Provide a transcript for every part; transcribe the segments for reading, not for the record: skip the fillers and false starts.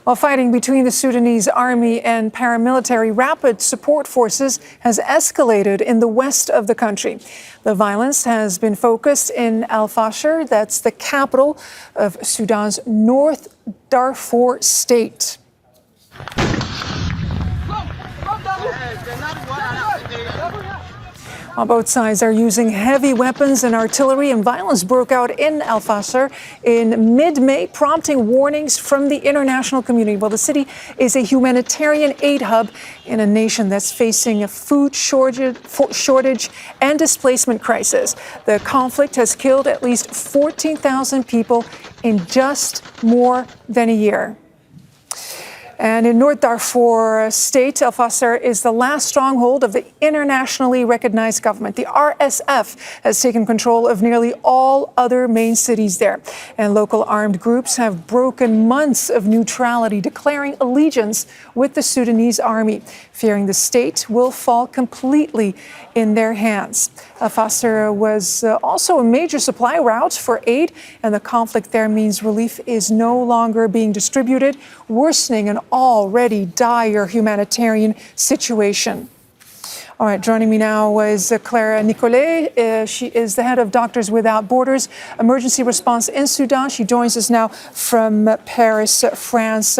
While fighting between the Sudanese army and paramilitary rapid support forces has escalated in the west of the country. The violence has been focused in el-Fasher, that's the capital of Sudan's North Darfur state. While both sides are using heavy weapons and artillery, and violence broke out in el-Fasher in mid-May, prompting warnings from the international community. Well, the city is a humanitarian aid hub in a nation that's facing a food shortage and displacement crisis. The conflict has killed at least 14,000 people in just more than a year. And in North Darfur state, el-Fasher is the last stronghold of the internationally recognized government. The RSF has taken control of nearly all other main cities there. And local armed groups have broken months of neutrality, declaring allegiance with the Sudanese army, fearing the state will fall completely in their hands. El-Fasher was also a major supply route for aid, and the conflict there means relief is no longer being distributed, worsening an already dire humanitarian situation. All right, joining me now is Nicolet. She is the head of Doctors Without Borders Emergency Response in Sudan. She joins us now from Paris, France.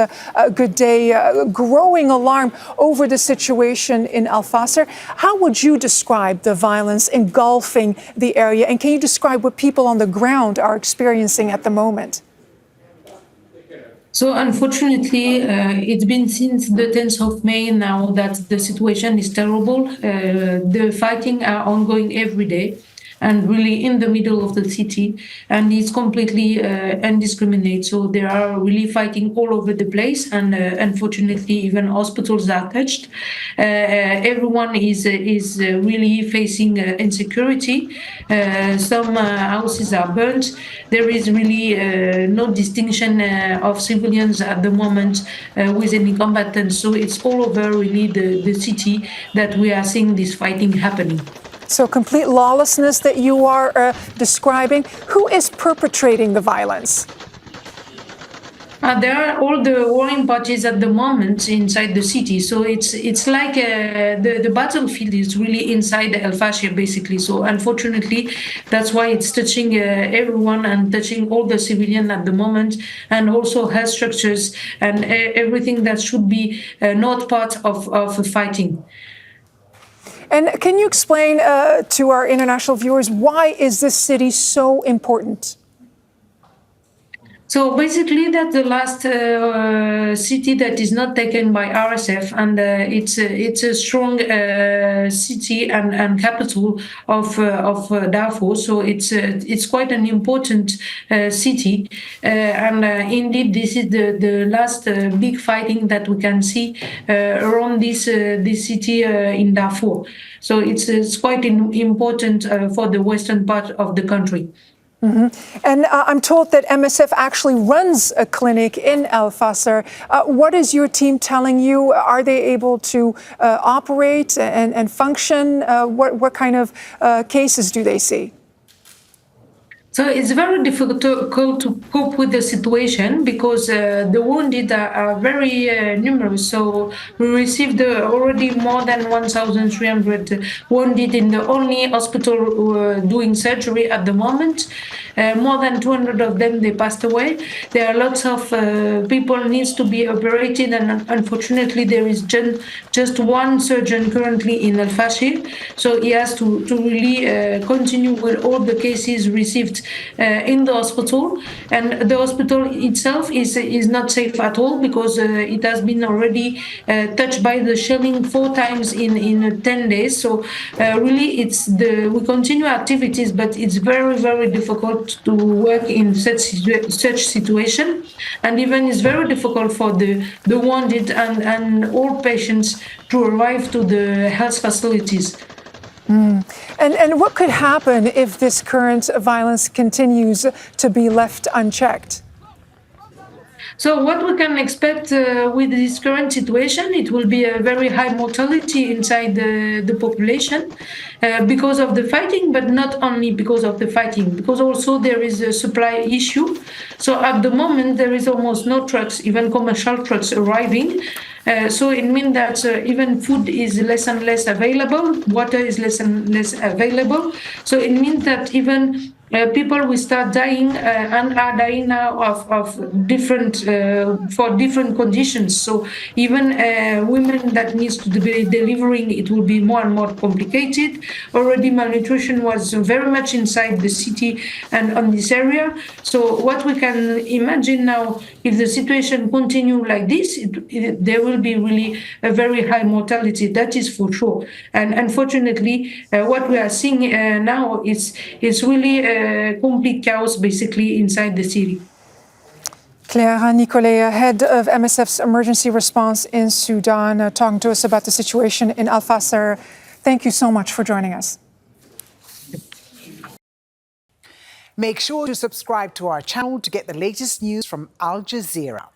Good day. Growing alarm over the situation in el-Fasher. How would you describe the violence engulfing the area? And can you describe what people on the ground are experiencing at the moment? So unfortunately, it's been since the 10th of May now that the situation is terrible. The fighting are ongoing every day and really in the middle of the city, and it's completely indiscriminate. So they are really fighting all over the place, and unfortunately even hospitals are touched. Everyone is really facing insecurity. Some houses are burnt. There is really no distinction of civilians at the moment with any combatants. So it's all over really the city that we are seeing this fighting happening. So complete lawlessness that you are describing. Who is perpetrating the violence? There are all the warring parties at the moment inside the city. So it's like the battlefield is really inside el-Fasher, basically. So unfortunately, that's why it's touching everyone and touching all the civilians at the moment, and also health structures and everything that should be not part of fighting. And can you explain to our international viewers, why is this city so important? So basically, that's the last city that is not taken by RSF, and it's a strong city and capital of Darfur. So it's quite an important city, and indeed this is the last big fighting that we can see around this city in Darfur. So it's quite important for the western part of the country. Mm-hmm. And I'm told that MSF actually runs a clinic in el-Fasher. What is your team telling you? Are they able to operate and function? What kind of cases do they see? So it's very difficult to cope with the situation because the wounded are very numerous. So we received already more than 1,300 wounded in the only hospital doing surgery at the moment. More than 200 of them, they passed away. There are lots of people needs to be operated, and unfortunately there is just one surgeon currently in el-Fasher. So he has to really continue with all the cases received in the hospital, and the hospital itself is not safe at all because it has been already touched by the shelling 4 times in 10 days. So really we continue activities, but it's very, very difficult to work in such situation, and even it's very difficult for the wounded and all patients to arrive to the health facilities. And what could happen if this current violence continues to be left unchecked? So what we can expect with this current situation, it will be a very high mortality inside the population because of the fighting, but not only because of the fighting, because also there is a supply issue. So at the moment, there is almost no trucks, even commercial trucks arriving. So it means that even food is less and less available, water is less and less available. So it means that even people will start dying and are dying now of different for different conditions. So even women that needs to be delivering, it will be more and more complicated. Already malnutrition was very much inside the city and on this area. So what we can imagine now, if the situation continue like this, there will be really a very high mortality. That is for sure. And unfortunately, what we are seeing now is really complete chaos basically inside the city. Claire Nicolet, head of MSF's emergency response in Sudan, talking to us about the situation in el-Fasher. Thank you so much for joining us. Make sure to subscribe to our channel to get the latest news from Al Jazeera.